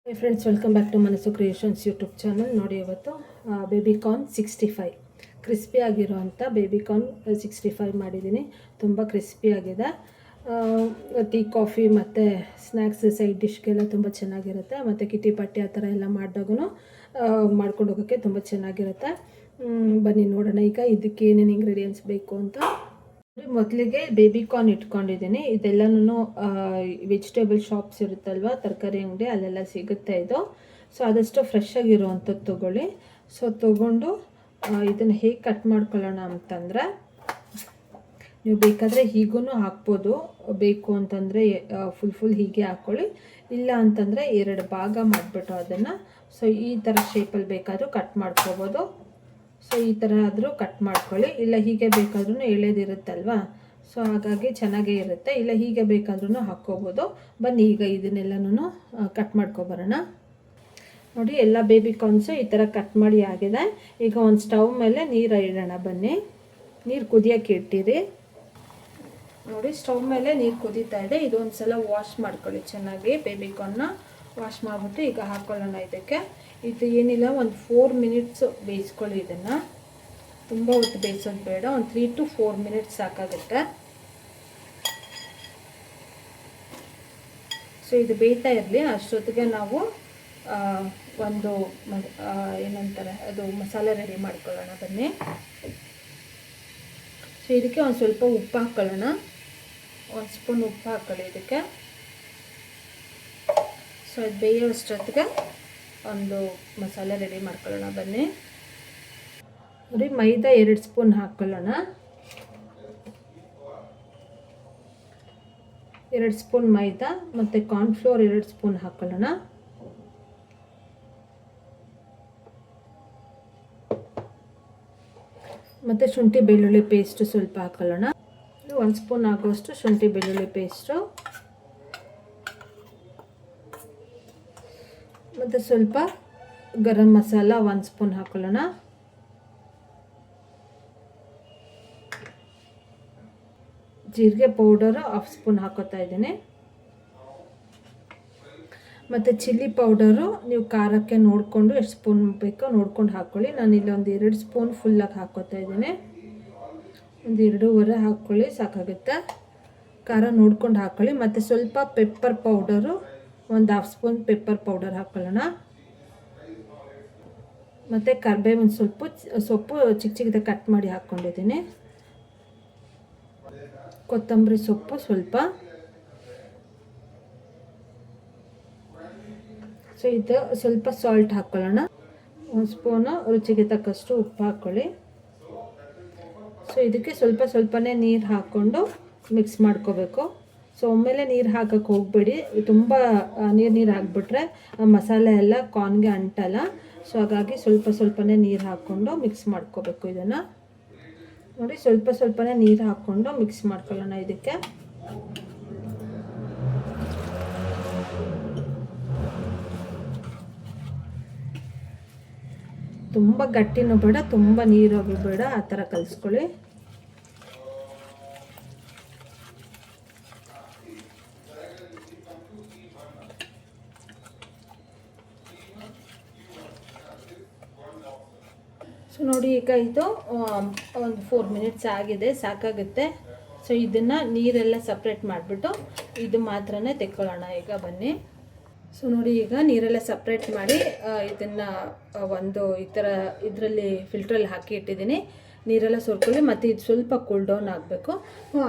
Hi friends, welcome back to Manassu creations YouTube channel. ನೋಡಿ, ಇವತ್ತು baby corn 65 crispy ಆಗಿರೋವಂಥ baby corn 65 ಮಾಡಿದ್ದೀನಿ. ತುಂಬ ಕ್ರಿಸ್ಪಿಯಾಗಿದೆ. ಟೀ, ಕಾಫಿ ಮತ್ತು ಸ್ನ್ಯಾಕ್ಸ್ ಸೈಡ್ ಡಿಶ್ಗೆಲ್ಲ ತುಂಬ ಚೆನ್ನಾಗಿರುತ್ತೆ. ಮತ್ತು ಕಿಟಿ ಪಾರ್ಟಿ ಆ ಥರ ಎಲ್ಲ ಮಾಡಿದಾಗೂ ಮಾಡ್ಕೊಂಡು ಹೋಗೋಕ್ಕೆ ತುಂಬ ಚೆನ್ನಾಗಿರುತ್ತೆ. ಬನ್ನಿ ನೋಡೋಣ ಈಗ ಇದಕ್ಕೆ ಏನೇನು ಇಂಗ್ರೀಡಿಯೆಂಟ್ಸ್ ಬೇಕು ಅಂತ. ಮೊದಲಿಗೆ ಬೇಬಿಕಾರ್ನ್ ಇಟ್ಕೊಂಡಿದ್ದೀನಿ. ಇದೆಲ್ಲನೂ ವೆಜಿಟೇಬಲ್ ಶಾಪ್ಸ್ ಇರುತ್ತಲ್ವ, ತರಕಾರಿ ಅಂಗಡಿ, ಅಲ್ಲೆಲ್ಲ ಸಿಗುತ್ತೆ ಇದು. ಸೊ ಆದಷ್ಟು ಫ್ರೆಶ್ ಆಗಿರುವಂಥದ್ದು ತೊಗೊಳ್ಳಿ. ಸೊ ತೊಗೊಂಡು ಇದನ್ನು ಹೇಗೆ ಕಟ್ ಮಾಡ್ಕೊಳ್ಳೋಣ ಅಂತಂದರೆ, ನೀವು ಬೇಕಾದರೆ ಹೀಗೂ ಹಾಕ್ಬೋದು. ಬೇಕು ಅಂತಂದರೆ ಫುಲ್ ಹೀಗೆ ಹಾಕ್ಕೊಳ್ಳಿ. ಇಲ್ಲ ಅಂತಂದರೆ 2 ಭಾಗ ಮಾಡಿಬಿಟ್ಟು ಅದನ್ನು ಸೊ ಈ ಥರ ಶೇಪಲ್ಲಿ ಬೇಕಾದರೂ ಕಟ್ ಮಾಡ್ಕೋಬೋದು. ಸೊ ಈ ಥರ ಆದರೂ ಕಟ್ ಮಾಡ್ಕೊಳ್ಳಿ. ಇಲ್ಲ ಹೀಗೆ ಬೇಕಾದ್ರೂ ಎಳೆದಿರುತ್ತಲ್ವ, ಸೊ ಹಾಗಾಗಿ ಚೆನ್ನಾಗೇ ಇರುತ್ತೆ. ಇಲ್ಲ ಹೀಗೆ ಬೇಕಾದ್ರೂ ಹಾಕ್ಕೋಬೋದು. ಬನ್ನಿ ಈಗ ಇದನ್ನೆಲ್ಲನೂ ಕಟ್ ಮಾಡ್ಕೊಬರೋಣ. ನೋಡಿ, ಎಲ್ಲ ಬೇಬಿಕಾರ್ನ್ಸು ಈ ಥರ ಕಟ್ ಮಾಡಿ ಆಗಿದೆ. ಈಗ ಒಂದು ಸ್ಟವ್ ಮೇಲೆ ನೀರು ಇಡೋಣ. ಬನ್ನಿ, ನೀರು ಕುದಿಯೋಕ್ಕೆ ಇಟ್ಟಿರಿ. ನೋಡಿ, ಸ್ಟವ್ ಮೇಲೆ ನೀರು ಕುದೀತಾ ಇದೆ. ಇದೊಂದು ಸಲ ವಾಶ್ ಮಾಡ್ಕೊಳ್ಳಿ ಚೆನ್ನಾಗಿ. ಬೇಬಿಕಾರ್ನ್ನ ವಾಶ್ ಮಾಡಿಬಿಟ್ಟು ಈಗ ಹಾಕ್ಕೊಳ್ಳೋಣ ಇದಕ್ಕೆ. ಇದು ಏನಿಲ್ಲ, ಒಂದು 4 ಮಿನಿಟ್ಸು ಬೇಯಿಸ್ಕೊಳ್ಳಿ. ಇದನ್ನು ತುಂಬ ಹೊತ್ತು ಬೇಯಿಸೋದು ಬೇಡ, ಒಂದು 3 to 4 ಮಿನಿಟ್ಸ್ ಸಾಕಾಗುತ್ತೆ. ಸೊ ಇದು ಬೇಯ್ತಾ ಇರಲಿ. ಅಷ್ಟೊತ್ತಿಗೆ ನಾವು ಒಂದು ಏನಂತಾರೆ ಅದು ಮಸಾಲೆ ರೆಡಿ ಮಾಡ್ಕೊಳ್ಳೋಣ. ಬನ್ನಿ, ಸೊ ಇದಕ್ಕೆ ಒಂದು ಸ್ವಲ್ಪ ಉಪ್ಪು ಹಾಕ್ಕೊಳ್ಳೋಣ. 1 ಸ್ಪೂನ್ ಉಪ್ಪು ಹಾಕ್ಕೊಳ್ಳಿ ಇದಕ್ಕೆ. ಸೊ ಇದು ಬೇಯೋಷ್ಟೊತ್ತಿಗೆ ಒಂದು ಮಸಾಲೆ ರೆಡಿ ಮಾಡ್ಕೊಳ್ಳೋಣ. ಬನ್ನಿ, ನೋಡಿ, ಮೈದಾ 2 ಸ್ಪೂನ್ ಹಾಕ್ಕೊಳ್ಳೋಣ. 2 ಸ್ಪೂನ್ ಮೈದಾ ಮತ್ತು ಕಾರ್ನ್ಫ್ಲೋರ್ 2 ಸ್ಪೂನ್ ಹಾಕ್ಕೊಳ್ಳೋಣ. ಮತ್ತು ಶುಂಠಿ ಬೆಳ್ಳುಳ್ಳಿ ಪೇಸ್ಟು ಸ್ವಲ್ಪ ಹಾಕ್ಕೊಳ್ಳೋಣ. 1 ಸ್ಪೂನ್ ಆಗೋಷ್ಟು ಶುಂಠಿ ಬೆಳ್ಳುಳ್ಳಿ ಪೇಸ್ಟು ಮತ್ತು ಸ್ವಲ್ಪ ಗರಂ ಮಸಾಲ 1 ಸ್ಪೂನ್ ಹಾಕ್ಕೊಳ್ಳೋಣ. ಜೀರಿಗೆ ಪೌಡರು 1/2 ಸ್ಪೂನ್ ಹಾಕೋತಾ ಇದ್ದೀನಿ. ಮತ್ತು ಚಿಲ್ಲಿ ಪೌಡರು ನೀವು ಖಾರಕ್ಕೆ ನೋಡಿಕೊಂಡು ಎಷ್ಟು ಸ್ಪೂನ್ ಬೇಕೋ ನೋಡ್ಕೊಂಡು ಹಾಕ್ಕೊಳ್ಳಿ. ನಾನಿಲ್ಲಿ ಒಂದು 2 ಸ್ಪೂನ್ ಫುಲ್ಲಾಗಿ ಹಾಕ್ಕೋತಾ ಇದ್ದೀನಿ. ಒಂದು 2.5 ಹಾಕ್ಕೊಳ್ಳಿ, ಸಾಕಾಗುತ್ತೆ. ಖಾರ ನೋಡ್ಕೊಂಡು ಹಾಕ್ಕೊಳ್ಳಿ. ಮತ್ತು ಸ್ವಲ್ಪ ಪೆಪ್ಪರ್ ಪೌಡರು, ಒಂದು 1/2 ಸ್ಪೂನ್ ಪೆಪ್ಪರ್ ಪೌಡರ್ ಹಾಕ್ಕೊಳ್ಳೋಣ. ಮತ್ತು ಕರಿಬೇವಿನ ಸೊಪ್ಪು ಚಿಕ್ಕ ಚಿಕ್ಕದಾಗಿ ಕಟ್ ಮಾಡಿ ಹಾಕ್ಕೊಂಡಿದ್ದೀನಿ. ಕೊತ್ತಂಬರಿ ಸೊಪ್ಪು ಸ್ವಲ್ಪ. ಸೊ ಇದು ಸ್ವಲ್ಪ ಸಾಲ್ಟ್ ಹಾಕ್ಕೊಳ್ಳೋಣ. 1 ಸ್ಪೂನು ರುಚಿಗೆ ತಕ್ಕಷ್ಟು ಉಪ್ಪು ಹಾಕ್ಕೊಳ್ಳಿ. ಸೊ ಇದಕ್ಕೆ ಸ್ವಲ್ಪನೇ ನೀರು ಹಾಕ್ಕೊಂಡು ಮಿಕ್ಸ್ ಮಾಡ್ಕೋಬೇಕು. ಸೊ ಒಮ್ಮೆಲೆ ನೀರು ಹಾಕೋಕ್ಕೆ ಹೋಗಬೇಡಿ. ತುಂಬ ನೀರು ಹಾಕ್ಬಿಟ್ರೆ ಮಸಾಲೆ ಎಲ್ಲ ಕಾರ್ನ್ಗೆ ಅಂಟಲ್ಲ. ಸೊ ಹಾಗಾಗಿ ಸ್ವಲ್ಪನೇ ನೀರು ಹಾಕ್ಕೊಂಡು ಮಿಕ್ಸ್ ಮಾಡ್ಕೋಬೇಕು ಇದನ್ನು. ನೋಡಿ, ಸ್ವಲ್ಪನೇ ನೀರು ಹಾಕ್ಕೊಂಡು ಮಿಕ್ಸ್ ಮಾಡ್ಕೊಳ್ಳೋಣ ಇದಕ್ಕೆ. ತುಂಬ ಗಟ್ಟಿನೂ ಬೇಡ, ತುಂಬ ನೀರು ಬೇಡ, ಆ ಥರ ಕಲಿಸ್ಕೊಳ್ಳಿ. ಸೊ ನೋಡಿ, ಈಗ ಇದು ಒಂದು 4 ಮಿನಿಟ್ಸ್ ಆಗಿದೆ, ಸಾಕಾಗುತ್ತೆ. ಸೊ ಇದನ್ನು ನೀರೆಲ್ಲ ಸಪ್ರೇಟ್ ಮಾಡಿಬಿಟ್ಟು ಇದು ಮಾತ್ರನೇ ತೆಕ್ಕೊಳ್ಳೋಣ ಈಗ. ಬನ್ನಿ, ಸೊ ನೋಡಿ, ಈಗ ನೀರೆಲ್ಲ ಸಪ್ರೇಟ್ ಮಾಡಿ ಇದನ್ನು ಒಂದು ಈ ಥರ ಇದರಲ್ಲಿ ಫಿಲ್ಟ್ರಲ್ಲಿ ಹಾಕಿ ಇಟ್ಟಿದ್ದೀನಿ. ನೀರೆಲ್ಲ ಸುರ್ಕೊಳ್ಳಿ. ಮತ್ತು ಇದು ಸ್ವಲ್ಪ ಕೂಲ್ ಡೌನ್ ಆಗಬೇಕು.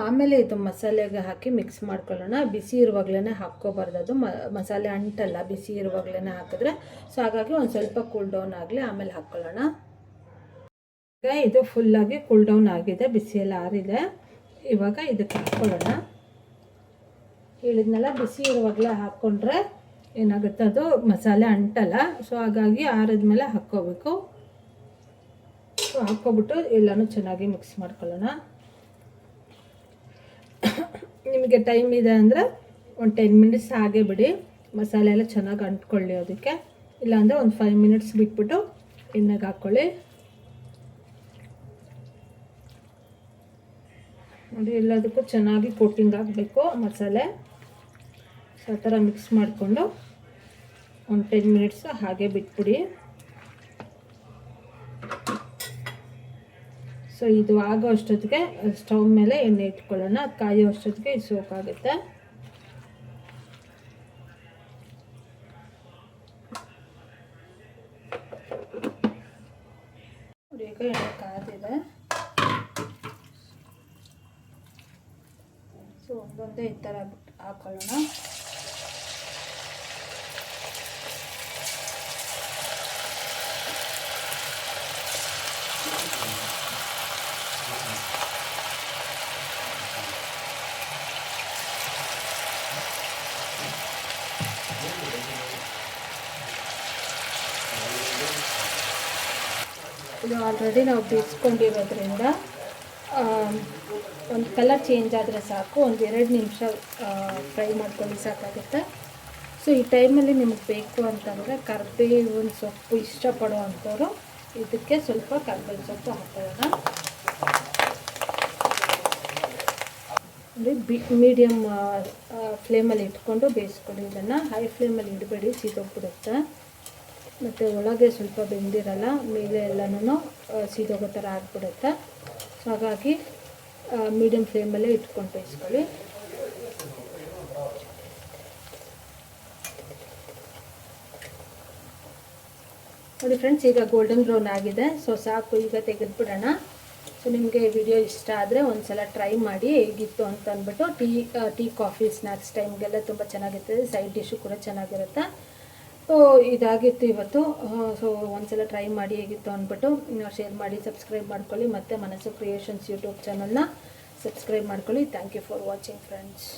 ಆಮೇಲೆ ಇದು ಮಸಾಲೆಗೆ ಹಾಕಿ ಮಿಕ್ಸ್ ಮಾಡ್ಕೊಳ್ಳೋಣ. ಬಿಸಿ ಇರುವಾಗಲೇ ಹಾಕ್ಕೋಬಾರ್ದು, ಅದು ಮಸಾಲೆ ಅಂಟಲ್ಲ ಬಿಸಿ ಇರುವಾಗಲೇ ಹಾಕಿದ್ರೆ. ಸೊ ಹಾಗಾಗಿ ಒಂದು ಸ್ವಲ್ಪ ಕೂಲ್ ಡೌನ್ ಆಗಲಿ, ಆಮೇಲೆ ಹಾಕ್ಕೊಳ್ಳೋಣ. ಈಗ ಇದು ಫುಲ್ಲಾಗಿ ಕೂಲ್ ಡೌನ್ ಆಗಿದೆ, ಬಿಸಿ ಎಲ್ಲ ಆರಿದೆ. ಇವಾಗ ಇದಕ್ಕೆ ಹಾಕ್ಕೊಳ್ಳೋಣ. ಹೇಳಿದ್ನೆಲ್ಲ ಬಿಸಿ ಇರುವಾಗಲೇ ಹಾಕ್ಕೊಂಡ್ರೆ ಏನಾಗುತ್ತೆ, ಅದು ಮಸಾಲೆ ಅಂಟಲ್ಲ. ಸೊ ಹಾಗಾಗಿ ಆರಿದ್ಮೇಲೆ ಹಾಕ್ಕೋಬೇಕು. ಸೊ ಹಾಕ್ಕೊಬಿಟ್ಟು ಎಲ್ಲನೂ ಚೆನ್ನಾಗಿ ಮಿಕ್ಸ್ ಮಾಡ್ಕೊಳ್ಳೋಣ. ನಿಮಗೆ ಟೈಮ್ ಇದೆ ಅಂದರೆ ಒಂದು 10 ಮಿನಿಟ್ಸ್ ಹಾಗೆ ಬಿಡಿ, ಮಸಾಲೆ ಎಲ್ಲ ಚೆನ್ನಾಗಿ ಅಂಟ್ಕೊಳ್ಳಿ ಅದಕ್ಕೆ. ಇಲ್ಲಾಂದರೆ ಒಂದು 5 ಮಿನಿಟ್ಸ್ ಬಿಟ್ಬಿಟ್ಟು ಎಣ್ಣೆಗೆ ಹಾಕ್ಕೊಳ್ಳಿ. ನೋಡಿ, ಎಲ್ಲದಕ್ಕೂ ಚೆನ್ನಾಗಿ ಕೋಟಿಂಗ್ ಆಗಬೇಕು ಮಸಾಲೆ. ಸೊ ಆ ಥರ ಮಿಕ್ಸ್ ಮಾಡಿಕೊಂಡು ಒಂದು 10 ಮಿನಿಟ್ಸ್ ಹಾಗೆ ಬಿಟ್ಬಿಡಿ. ಸೊ ಇದು ಆಗೋ ಅಷ್ಟೊತ್ತಿಗೆ ಸ್ಟವ್ ಮೇಲೆ ಎಣ್ಣೆ ಇಟ್ಕೊಳ್ಳೋಣ. ಅದು ಕಾಯೋ ಅಷ್ಟೊತ್ತಿಗೆ ಇದು ಸೋಕಾಗುತ್ತೆ. ಈಗ ಎಣ್ಣೆ ಕಾದಿದೆ. ಸೊ ಒಂದೊಂದೇ ಈ ಥರ ಹಾಕೊಳ್ಳೋಣ. ಇದು ಆಲ್ರೆಡಿ ನಾವು ಬೇಯಿಸ್ಕೊಂಡಿರೋದ್ರಿಂದ ಒಂದು ಕಲರ್ ಚೇಂಜ್ ಆದರೆ ಸಾಕು. ಒಂದು 2 ನಿಮಿಷ ಫ್ರೈ ಮಾಡ್ಕೊಂಡು ಸಾಕಾಗುತ್ತೆ. ಸೊ ಈ ಟೈಮಲ್ಲಿ ನಿಮಗೆ ಬೇಕು ಅಂತಂದರೆ ಕರಿಬೇವಿನ ಸೊಪ್ಪು ಇಷ್ಟಪಡೋ ಅಂಥವ್ರು ಇದಕ್ಕೆ ಸ್ವಲ್ಪ ಕರಿಬೇವಿನ ಸೊಪ್ಪು ಹಾಕೊಳ್ಳೋಣ. ಮೀಡಿಯಮ್ ಫ್ಲೇಮಲ್ಲಿ ಇಟ್ಕೊಂಡು ಬೇಯಿಸ್ಕೊಳ್ಳಿ. ಇದನ್ನು ಹೈ ಫ್ಲೇಮಲ್ಲಿ ಇಡಬೇಡಿ, ಸೀದೋಗ್ಬಿಡುತ್ತೆ. ಮತ್ತು ಒಳಗೆ ಸ್ವಲ್ಪ ಬೆಂದಿರಲ್ಲ, ಮೇಲೆ ಎಲ್ಲನೂ ಸೀದೋಗೋ ಥರ ಆಗಿಬಿಡುತ್ತೆ. ಸೊ ಹಾಗಾಗಿ ಮೀಡಿಯಮ್ ಫ್ಲೇಮಲ್ಲೇ ಇಟ್ಕೊಂಡು ಬೇಯಿಸ್ಕೊಳ್ಳಿ. ನೋಡಿ ಫ್ರೆಂಡ್ಸ್, ಈಗ ಗೋಲ್ಡನ್ ಬ್ರೌನ್ ಆಗಿದೆ. ಸೊ ಸಾಕು, ಈಗ ತೆಗೆದುಬಿಡೋಣ. ಸೊ ನಿಮಗೆ ವಿಡಿಯೋ ಇಷ್ಟ ಆದರೆ ಒಂದು ಸಲ ಟ್ರೈ ಮಾಡಿ ಹೇಗಿತ್ತು ಅಂತ ಅಂದ್ಬಿಟ್ಟು. ಟೀ ಕಾಫಿ ಸ್ನ್ಯಾಕ್ಸ್ ಟೈಮ್ಗೆಲ್ಲ ತುಂಬ ಚೆನ್ನಾಗಿರ್ತದೆ. ಸೈಡ್ ಡಿಶ್ಶು ಕೂಡ ಚೆನ್ನಾಗಿರುತ್ತೆ. ಸೊ ಇದಾಗಿತ್ತು ಇವತ್ತು. ಸೊ ಒಂದ್ಸಲ ಟ್ರೈ ಮಾಡಿ ಹೇಗಿತ್ತು ಅಂದ್ಬಿಟ್ಟು ಶೇರ್ ಮಾಡಿ, ಸಬ್ಸ್ಕ್ರೈಬ್ ಮಾಡ್ಕೊಳ್ಳಿ. ಮತ್ತು ಮನಸ್ಸು ಕ್ರಿಯೇಷನ್ಸ್ ಯೂಟ್ಯೂಬ್ ಚಾನಲ್ನ ಸಬ್ಸ್ಕ್ರೈಬ್ ಮಾಡ್ಕೊಳ್ಳಿ. Thank you for watching friends.